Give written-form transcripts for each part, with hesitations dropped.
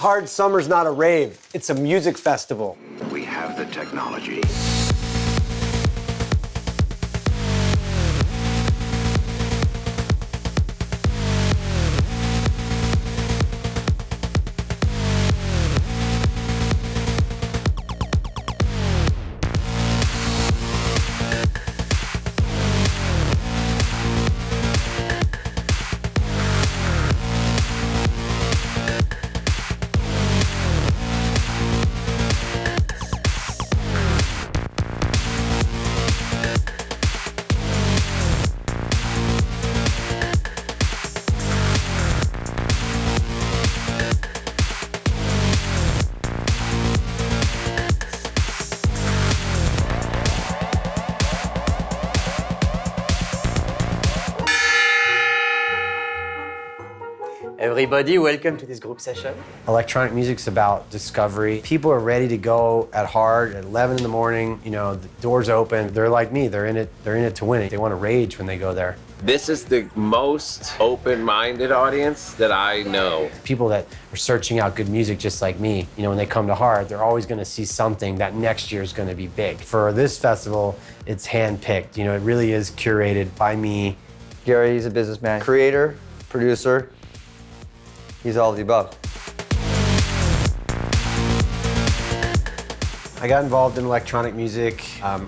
Hard Summer's not a rave, it's a music festival. We have the technology. Everybody, welcome to this group session. Electronic music's about discovery. People are ready to go at hard at 11 in the morning. You know, the doors open. They're like me. They're in it to win it. They want to rage when they go there. This is the most open-minded audience that I know. People that are searching out good music just like me, you know, when they come to Hard, they're always going to see something that next year is going to be big. For this festival, it's hand-picked. You know, it really is curated by me. Gary, he's a businessman, creator, producer. He's all of the above. I got involved in electronic music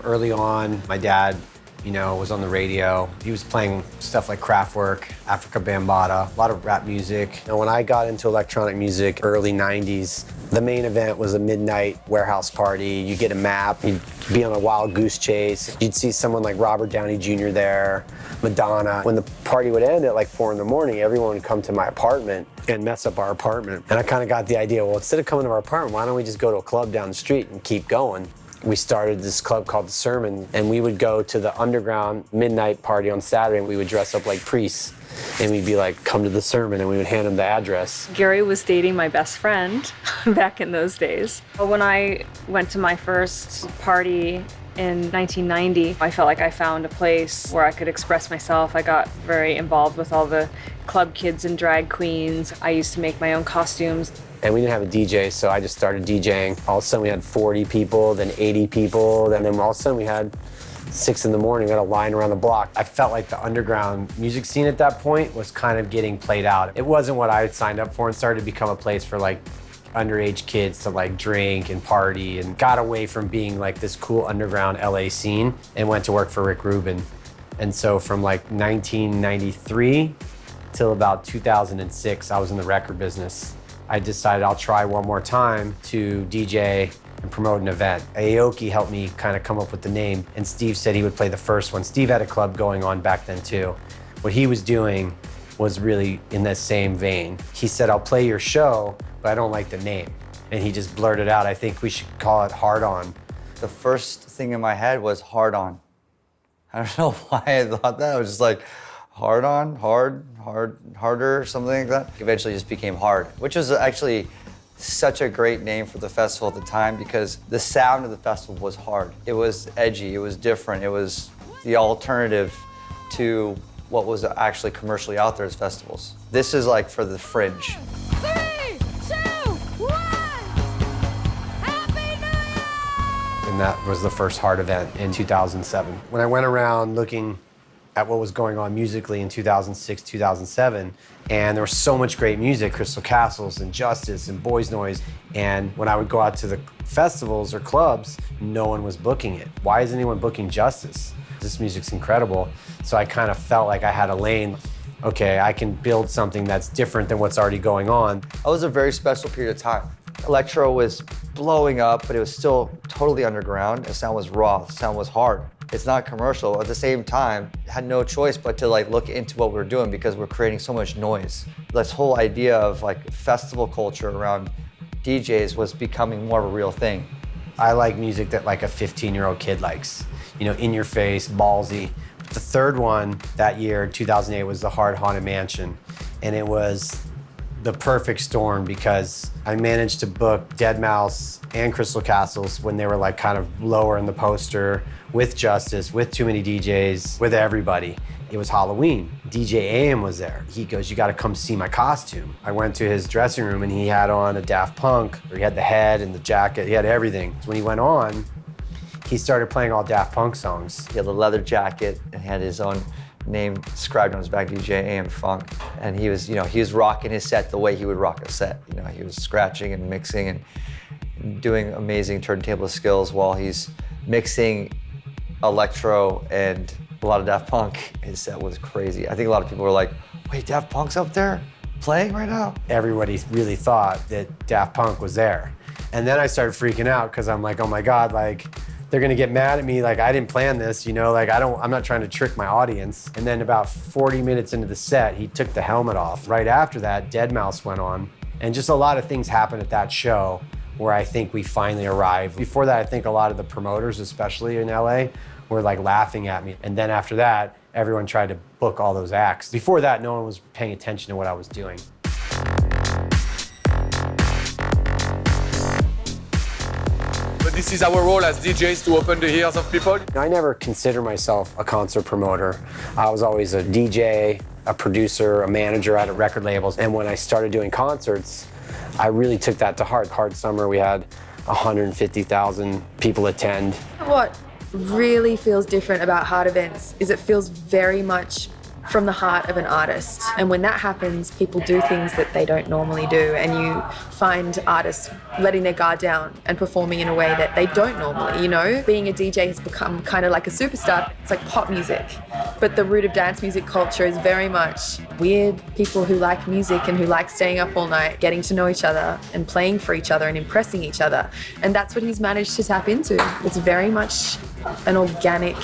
early on. My dad, you know, was on the radio. He was playing stuff like Kraftwerk, Africa Bambaataa, a lot of rap music. And when I got into electronic music, early 90s, the main event was a midnight warehouse party. You get a map, you'd be on a wild goose chase. You'd see someone like Robert Downey Jr. there, Madonna. When the party would end at like 4 in the morning, everyone would come to my apartment and mess up our apartment. And I kind of got the idea, well, instead of coming to our apartment, why don't we just go to a club down the street and keep going? We started this club called The Sermon, and we would go to the underground midnight party on Saturday, and we would dress up like priests. And we'd be like, come to The Sermon, and we would hand them the address. Gary was dating my best friend back in those days. When I went to my first party in 1990, I felt like I found a place where I could express myself. I got very involved with all the club kids and drag queens. I used to make my own costumes. And we didn't have a DJ, so I just started DJing. All of a sudden we had 40 people, then 80 people, and then all of a sudden we had 6 in the morning, we had a line around the block. I felt like the underground music scene at that point was kind of getting played out. It wasn't what I had signed up for, and started to become a place for like underage kids to like drink and party, and got away from being like this cool underground LA scene and went to work for Rick Rubin. And so from like 1993 till about 2006, I was in the record business. I decided I'll try one more time to DJ and promote an event. Aoki helped me kind of come up with the name, and Steve said he would play the first one. Steve had a club going on back then too. What he was doing was really in that same vein. He said, I'll play your show, but I don't like the name. And he just blurted out, I think we should call it Hard On. The first thing in my head was Hard On. I don't know why I thought that. I was just like, Hard On, harder, something like that. Eventually just became Hard, which was actually such a great name for the festival at the time because the sound of the festival was hard. It was edgy, it was different, it was the alternative to what was actually commercially out there as festivals. This is like for the fringe. 3, 2, 1, Happy New Year! And that was the first Hard event in 2007. When I went around looking at what was going on musically in 2006, 2007, and there was so much great music, Crystal Castles and Justice and Boys Noise, and when I would go out to the festivals or clubs, no one was booking it. Why is anyone booking Justice? This music's incredible. So I kind of felt like I had a lane. Okay, I can build something that's different than what's already going on. That was a very special period of time. Electro was blowing up, but it was still totally underground. The sound was raw, the sound was hard. It's not commercial. At the same time, had no choice but to like look into what we're doing because we're creating so much noise. This whole idea of like festival culture around DJs was becoming more of a real thing. I like music that like a 15-year-old kid likes. You know, in your face, ballsy. The third one that year, 2008, was the Hard Haunted Mansion. And it was the perfect storm because I managed to book Dead Mouse and Crystal Castles when they were like kind of lower in the poster, with Justice, with Too Many DJs, with everybody. It was Halloween. DJ AM was there. He goes, you gotta come see my costume. I went to his dressing room and he had on a Daft Punk. He had the head and the jacket, he had everything. So when he went on, he started playing all Daft Punk songs. He had a leather jacket and had his own name inscribed on his back, DJ AM Funk. And he was, he was rocking his set the way he would rock a set. He was scratching and mixing and doing amazing turntable skills while he's mixing electro and a lot of Daft Punk. His set was crazy. I think a lot of people were like, wait, Daft Punk's up there playing right now? Everybody Really thought that Daft Punk was there. And then I started freaking out because I'm like, oh my God, like, they're gonna get mad at me, like I didn't plan this, like I'm not trying to trick my audience. And then about 40 minutes into the set, he took the helmet off. Right after that, Dead Mouse went on. And just a lot of things happened at that show where I think we finally arrived. Before that, I think a lot of the promoters, especially in LA, were like laughing at me. And then after that, everyone tried to book all those acts. Before that, no one was paying attention to what I was doing. This is our role as DJs to open the ears of people. I never considered myself a concert promoter. I was always a DJ, a producer, a manager at record labels. And when I started doing concerts, I really took that to heart. Hard Summer, we had 150,000 people attend. What really feels different about Hard events is it feels very much from the heart of an artist. And when that happens, people do things that they don't normally do. And you find artists letting their guard down and performing in a way that they don't normally, Being a DJ has become kind of like a superstar. It's like pop music. But the root of dance music culture is very much weird people who like music and who like staying up all night, getting to know each other and playing for each other and impressing each other. And that's what he's managed to tap into. It's very much an organic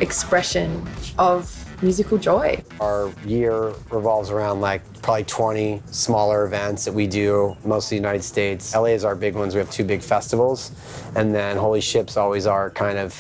expression of musical joy. Our year revolves around like probably 20 smaller events that we do, mostly United States. LA is our big ones. We have 2 big festivals. And then Holy Ship's always our kind of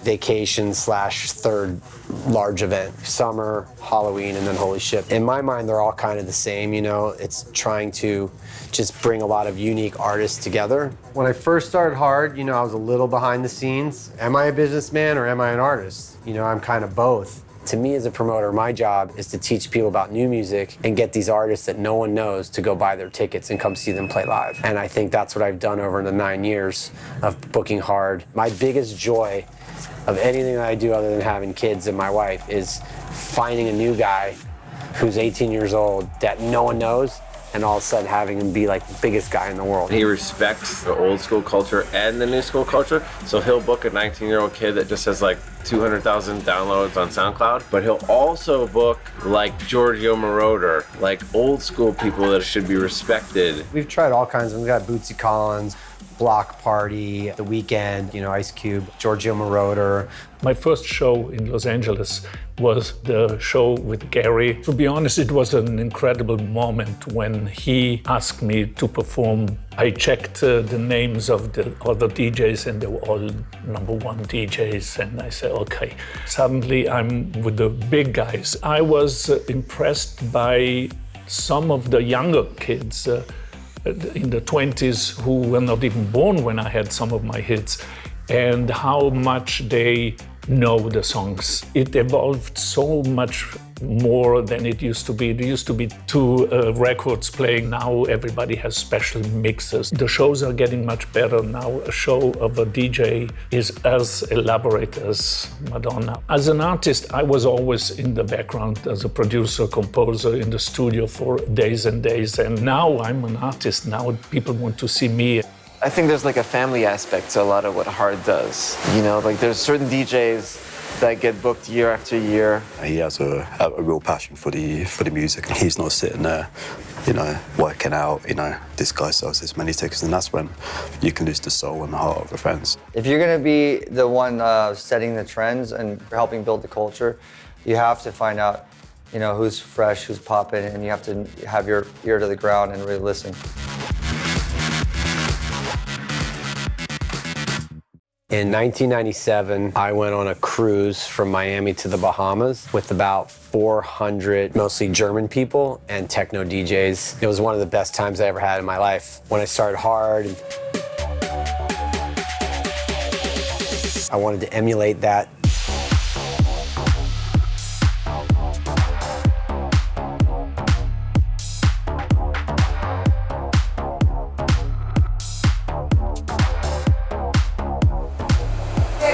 vacation / third large event. Summer, Halloween, and then Holy Ship. In my mind, they're all kind of the same, It's trying to just bring a lot of unique artists together. When I first started Hard, I was a little behind the scenes. Am I a businessman or am I an artist? I'm kind of both. To me as a promoter, my job is to teach people about new music and get these artists that no one knows to go buy their tickets and come see them play live. And I think that's what I've done over the 9 years of booking Hard. My biggest joy of anything that I do other than having kids and my wife is finding a new guy who's 18 years old that no one knows and all of a sudden having him be like the biggest guy in the world. He respects the old school culture and the new school culture, so he'll book a 19-year-old kid that just has like 200,000 downloads on SoundCloud, but he'll also book like Giorgio Moroder, like old school people that should be respected. We've tried all kinds of them. We've got Bootsy Collins, Block Party, The Weeknd, Ice Cube, Giorgio Moroder. My first show in Los Angeles was the show with Gary. To be honest, it was an incredible moment when he asked me to perform. I checked the names of the other DJs and they were all #1 DJs, and I said, okay. Suddenly I'm with the big guys. I was impressed by some of the younger kids in the 20s who were not even born when I had some of my hits, and how much they know the songs. It evolved so much more than it used to be. There used to be 2 records playing. Now everybody has special mixes. The shows are getting much better now. A show of a DJ is as elaborate as Madonna. As an artist, I was always in the background as a producer, composer in the studio for days and days. And now I'm an artist. Now people want to see me. I think there's like a family aspect to a lot of what Hard does. Like there's certain DJs that get booked year after year. He has a real passion for the music. He's not sitting there, working out, this guy sells this many tickets, and that's when you can lose the soul and the heart of the fans. If you're gonna be the one setting the trends and helping build the culture, you have to find out, who's fresh, who's popping, and you have to have your ear to the ground and really listen. In 1997, I went on a cruise from Miami to the Bahamas with about 400 mostly German people and techno DJs. It was one of the best times I ever had in my life. When I started hard, I wanted to emulate that.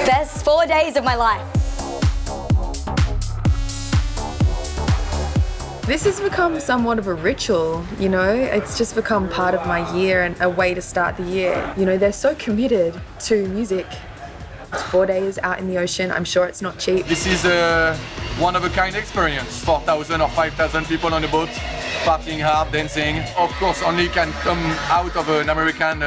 Best 4 days of my life. This has become somewhat of a ritual, you know? It's just become part of my year and a way to start the year. You know, they're so committed to music. It's 4 days out in the ocean. I'm sure it's not cheap. This is a one-of-a-kind experience. 4,000 or 5,000 people on the boat, partying hard, dancing. Of course, only can come out of an American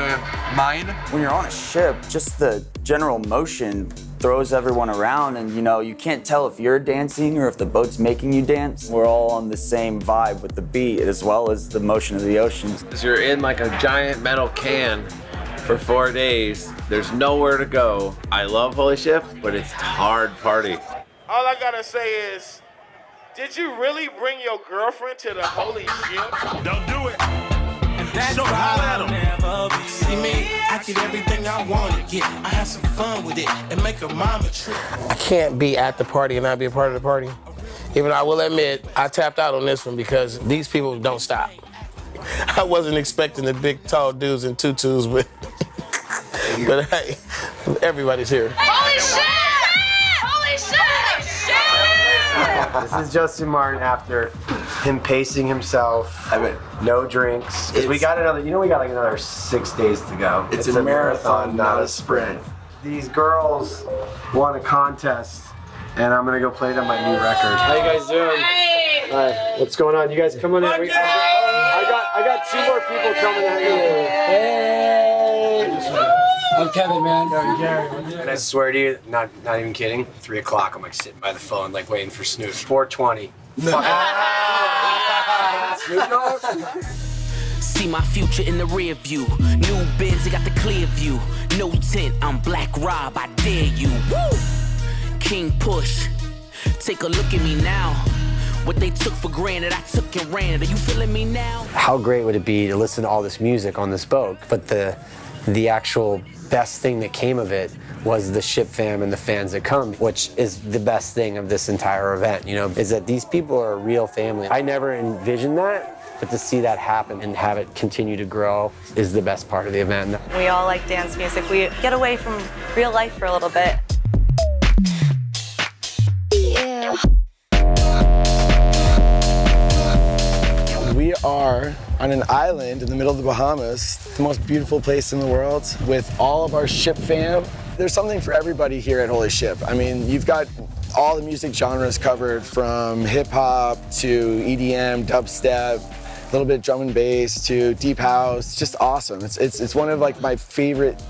mind. When you're on a ship, just the general motion throws everyone around, and you know, you can't tell if you're dancing or if the boat's making you dance. We're all on the same vibe with the beat as well as the motion of the ocean. You're in like a giant metal can for 4 days. There's nowhere to go. I love Holy Ship, but it's hard party. All I gotta say is, did you really bring your girlfriend to the Holy Ship? Don't do it. And that's so why I'll never be. See me, I get everything I want to get. I have some fun with it and make a mama trip. I can't be at the party and not be a part of the party. Even though I will admit, I tapped out on this one because these people don't stop. I wasn't expecting the big, tall dudes in tutus, but hey, everybody's here. Holy shit! Holy shit! This is Justin Martin after him pacing himself. No drinks. Because we got another 6 days to go. It's a marathon, not a sprint. These girls won a contest, and I'm gonna go play them my new record. How you guys doing? Hi. What's going on? You guys come on in. I got 2 more people coming in. Hey. I'm Kevin, man. And I swear to you, not even kidding, 3 o'clock, I'm like sitting by the phone, like waiting for Snoop. 4:20. See my future in the rear view. New Benz, I got the clear view. No tint, I'm Black Rob, I dare you. Woo! King Push, take a look at me now. What they took for granted, I took and ran. Are you feeling me now? How great would it be to listen to all this music on this boat? But the actual best thing that came of it was the ship fam and the fans that come, which is the best thing of this entire event, you know, is that these people are a real family. I never envisioned that, but to see that happen and have it continue to grow is the best part of the event. We all like dance music. We get away from real life for a little bit. Yeah. We are on an island in the middle of the Bahamas, the most beautiful place in the world, with all of our ship fam. There's something for everybody here at Holy Ship. I mean, you've got all the music genres covered, from hip hop to EDM, dubstep, a little bit drum and bass to deep house. It's just awesome. It's one of like my favorite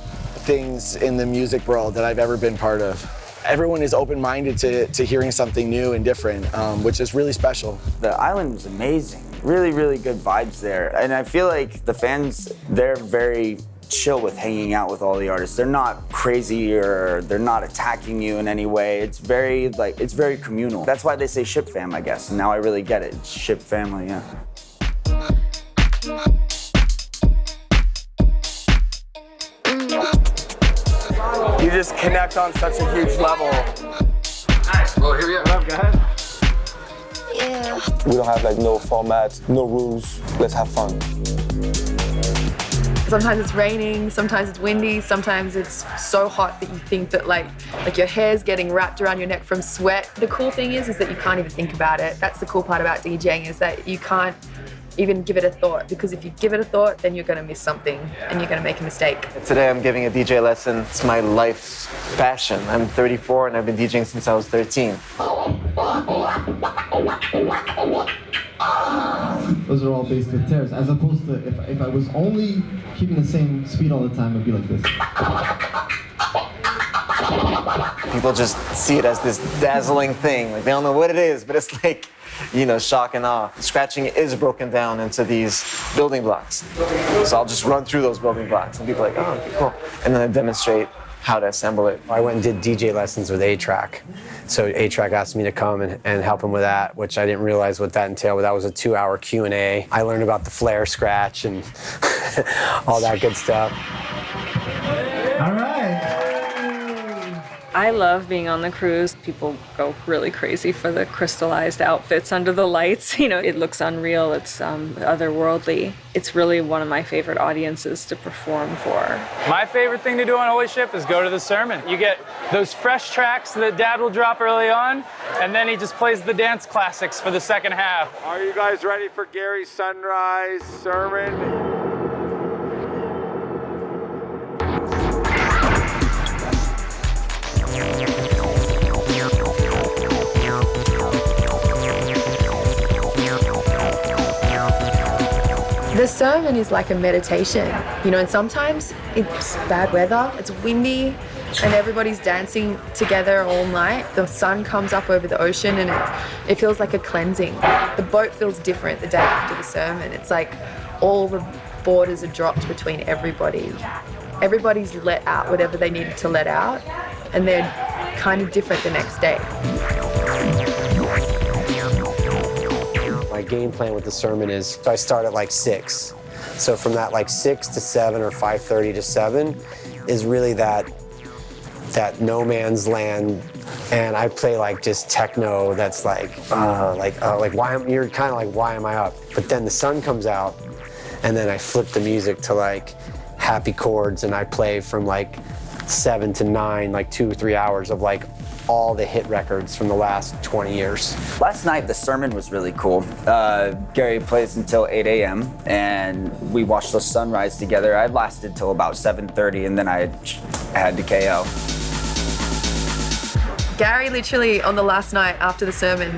things in the music world that I've ever been part of. Everyone is open-minded to hearing something new and different, which is really special. The island was amazing. Really, really good vibes there. And I feel like the fans, they're very chill with hanging out with all the artists. They're not crazy or they're not attacking you in any way. It's very communal. That's why they say ship fam, I guess. And now I really get it. It's ship family, yeah. You just connect on such a huge level. Nice. Well, here we are. What up, guys? Yeah. We don't have like no format, no rules. Let's have fun. Sometimes it's raining, sometimes it's windy, sometimes it's so hot that you think that like your hair's getting wrapped around your neck from sweat. The cool thing is that you can't even think about it. That's the cool part about DJing, is that you can't even give it a thought, because if you give it a thought, then you're gonna miss something and you're gonna make a mistake. Today I'm giving a DJ lesson. It's my life's passion. I'm 34 and I've been DJing since I was 13. Those are all based with tears, as opposed to if I was only keeping the same speed all the time, it'd be like this. People just see it as this dazzling thing. Like, they don't know what it is, but it's like, you know, shock and awe. Scratching is broken down into these building blocks. So I'll just run through those building blocks and people are like, oh, okay, cool. And then I demonstrate how to assemble it. I went and did DJ lessons with A-Track. So A-Track asked me to come and help him with that, which I didn't realize what that entailed, but that was a 2-hour Q&A. I learned about the flare scratch and all that good stuff. All right. I love being on the cruise. People go really crazy for the crystallized outfits under the lights. You know, it looks unreal. It's otherworldly. It's really one of my favorite audiences to perform for. My favorite thing to do on Holy Ship is go to the sermon. You get those fresh tracks that Dad will drop early on, and then he just plays the dance classics for the second half. Are you guys ready for Gary's sunrise sermon? The sermon is like a meditation, you know, and sometimes it's bad weather, it's windy, and everybody's dancing together all night. The sun comes up over the ocean and it feels like a cleansing. The boat feels different the day after the sermon. It's like all the borders are dropped between everybody. Everybody's let out whatever they needed to let out, and they're kind of different the next day. My game plan with the sermon is, so I start at like 6. So from that like 6 to 7 or 5:30 to 7 is really that no man's land. And I play like just techno that's like why you're kind of like, why am I up? But then the sun comes out and then I flip the music to like happy chords and I play from like 7 to 9, like 2 or 3 hours of like all the hit records from the last 20 years. Last night, the sermon was really cool. Gary plays until 8 a.m. and we watched the sunrise together. I lasted till about 7:30 and then I had to KO. Gary literally, on the last night after the sermon,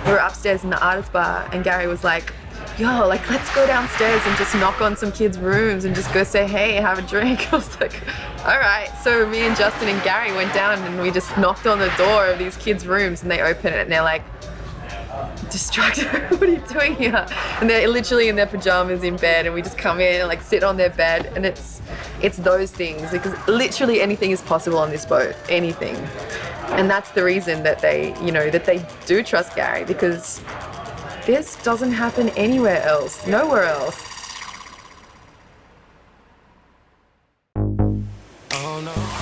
we were upstairs in the artist bar and Gary was like, yo, like, let's go downstairs and just knock on some kids' rooms and just go say, hey, have a drink. I was like, all right. So me and Justin and Gary went down and we just knocked on the door of these kids' rooms and they open it and they're like, Destructo, what are you doing here? And they're literally in their pajamas in bed and we just come in and like sit on their bed, and it's those things, because literally anything is possible on this boat, anything. And that's the reason that they do trust Gary, because this doesn't happen anywhere else, nowhere else.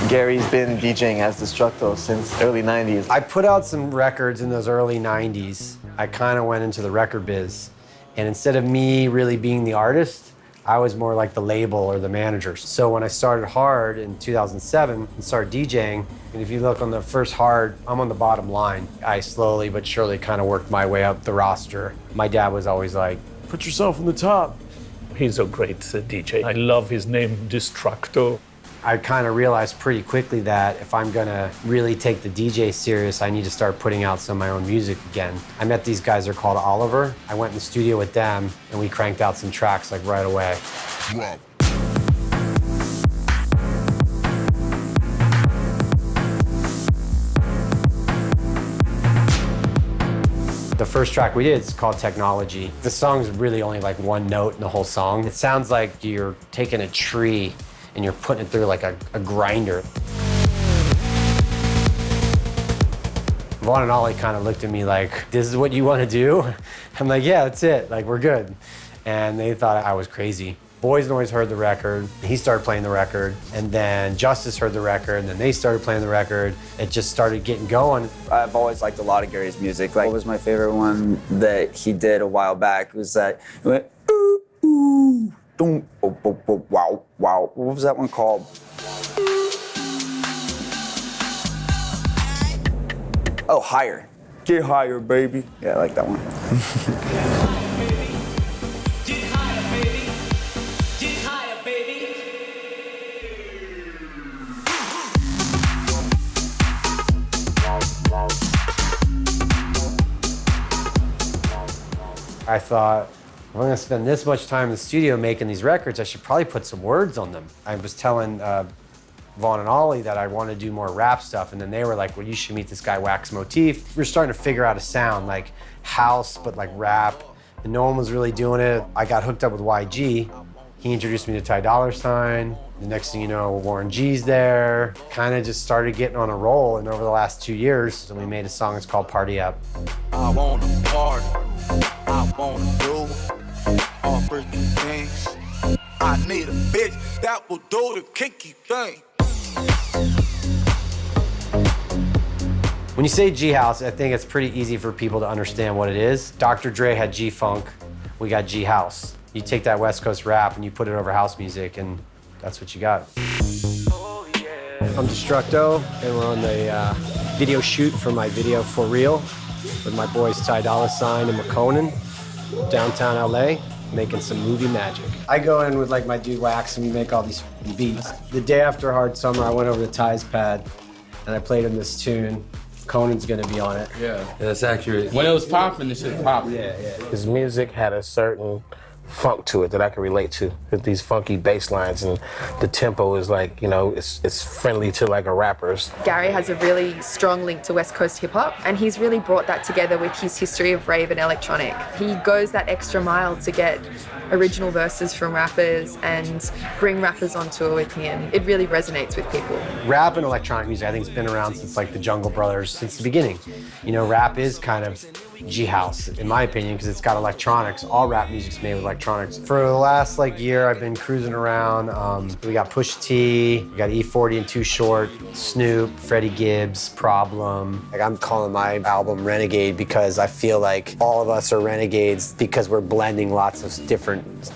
Gary's been DJing as Destructo since early 90s. I put out some records in those early 90s. I kind of went into the record biz. And instead of me really being the artist, I was more like the label or the manager. So when I started Hard in 2007 and started DJing, and if you look on the first Hard, I'm on the bottom line. I slowly but surely kind of worked my way up the roster. My dad was always like, put yourself on the top. He's a great DJ. I love his name, Destructo. I kind of realized pretty quickly that if I'm gonna really take the DJ serious, I need to start putting out some of my own music again. I met these guys, they're called Oliver. I went in the studio with them and we cranked out some tracks like right away. Wow. The first track we did is called Technology. The song's really only like one note in the whole song. It sounds like you're taking a tree and you're putting it through like a grinder. Vaughn and Ollie kind of looked at me like, this is what you want to do? I'm like, yeah, that's it, like we're good. And they thought I was crazy. Boys Noise heard the record, he started playing the record, and then Justice heard the record, and then they started playing the record. It just started getting going. I've always liked a lot of Gary's music. Like, what was my favorite one that he did a while back was that, he went, ooh, ooh. Boom, boom, boom, boom, wow, wow. What was that one called? Oh, Higher. Get higher, baby. Yeah, I like that one. I thought, if I'm gonna spend this much time in the studio making these records, I should probably put some words on them. I was telling Vaughn and Ollie that I want to do more rap stuff, and then they were like, well, you should meet this guy, Wax Motif. We were starting to figure out a sound, like house, but like rap, and no one was really doing it. I got hooked up with YG. He introduced me to Ty Dolla $ign. The next thing you know, Warren G's there. Kind of just started getting on a roll, and over the last 2 years, we made a song that's called Party Up. I wanna party, I wanna do all freaky things. I need a bitch that will do the kinky thing. When you say G-House, I think it's pretty easy for people to understand what it is. Dr. Dre had G-Funk, we got G-House. You take that West Coast rap and you put it over house music, and that's what you got. I'm Destructo, and we're on the video shoot for my video For Real with my boys Ty Dolla $ign and McConan, downtown LA, making some movie magic. I go in with like my dude Wax and we make all these beats. The day after Hard Summer, I went over to Ty's pad and I played him this tune. Conan's gonna be on it. Yeah, that's accurate. When it was popping, the shit popping. Yeah. His music had a certain funk to it that I can relate to. With these funky bass lines, and the tempo is like, you know, it's friendly to like a rapper's. Gary has a really strong link to West Coast hip hop, and he's really brought that together with his history of rave and electronic. He goes that extra mile to get original verses from rappers and bring rappers on tour with him. It really resonates with people. Rap and electronic music, I think, has been around since like the Jungle Brothers, since the beginning. You know, rap is kind of G-House, in my opinion, because it's got electronics. All rap music's made with electronics. For the last like year, I've been cruising around. We got Pusha T, we got E40 and Too Short, Snoop, Freddie Gibbs, Problem. Like, I'm calling my album Renegade because I feel like all of us are renegades because we're blending lots of different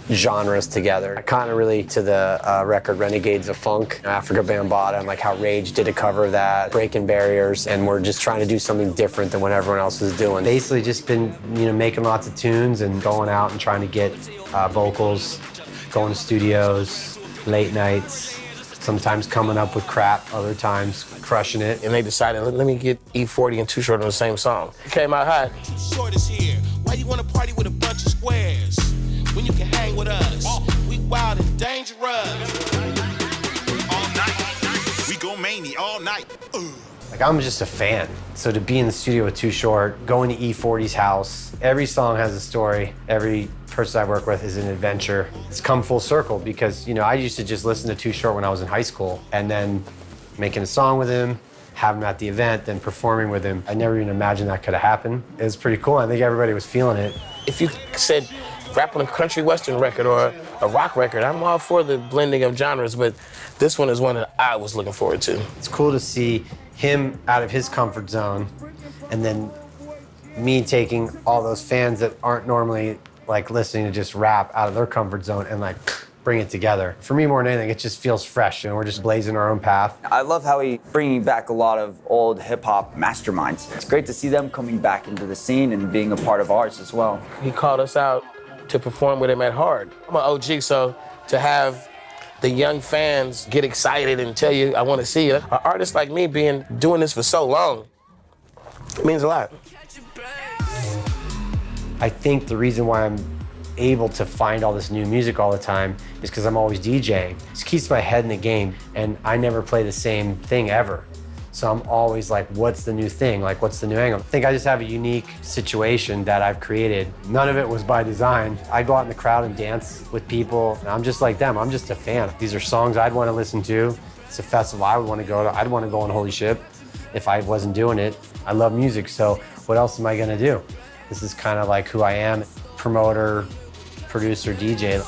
genres together. I kind of relate to the record Renegades of Funk, Africa Bambaataa, and like how Rage did a cover of that, Breaking Barriers, and we're just trying to do something different than what everyone else is doing. Basically just been, you know, making lots of tunes and going out and trying to get vocals, going to studios, late nights, sometimes coming up with crap, other times crushing it. And they decided, let me get E40 and Too Short on the same song. It came out hot. Short is here. Why you wanna party with a bunch of squares when you can hang with us? We wild and dangerous. All night. We go mania all night. Like, I'm just a fan. So to be in the studio with Too Short, going to E40's house, every song has a story. Every person I work with is an adventure. It's come full circle because, you know, I used to just listen to Too Short when I was in high school, and then making a song with him, having him at the event, then performing with him. I never even imagined that could have happened. It was pretty cool. I think everybody was feeling it. If you said rap on a country western record or a rock record, I'm all for the blending of genres, but this one is one that I was looking forward to. It's cool to see him out of his comfort zone, and then me taking all those fans that aren't normally like listening to just rap out of their comfort zone and like bring it together. For me, more than anything, it just feels fresh, and we're just blazing our own path. I love how he's bringing back a lot of old hip-hop masterminds. It's great to see them coming back into the scene and being a part of ours as well. He called us out to perform with him at Hard. I'm an OG, so to have the young fans get excited and tell you, I want to see you. An artist like me doing this for so long, it means a lot. I think the reason why I'm able to find all this new music all the time is because I'm always DJing. It keeps my head in the game, and I never play the same thing ever. So I'm always like, what's the new thing? Like, what's the new angle? I think I just have a unique situation that I've created. None of it was by design. I go out in the crowd and dance with people, and I'm just like them. I'm just a fan. These are songs I'd want to listen to. It's a festival I would want to go to. I'd want to go on Holy Ship if I wasn't doing it. I love music, so what else am I gonna do? This is kind of like who I am, promoter, producer, DJ.